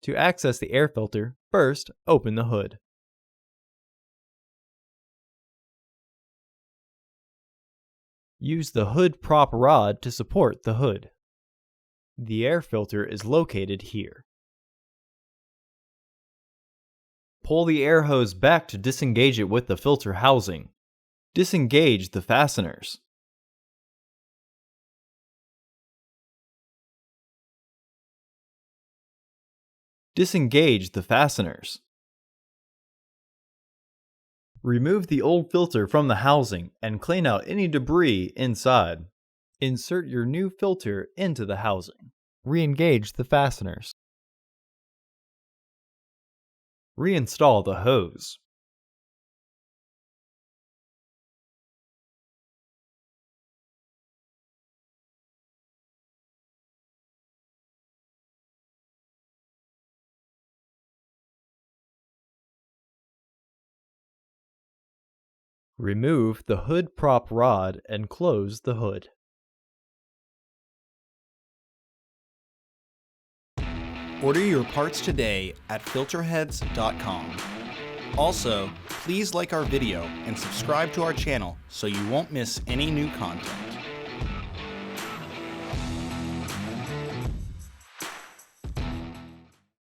To access the air filter, first open the hood. Use the hood prop rod to support the hood. The air filter is located here. Pull the air hose back to disengage it with the filter housing. Disengage the fasteners. Disengage the fasteners. Remove the old filter from the housing and clean out any debris inside. Insert your new filter into the housing. Re-engage the fasteners. Reinstall the hose. Remove the hood prop rod and close the hood. Order your parts today at filterheads.com. Also, please like our video and subscribe to our channel so you won't miss any new content.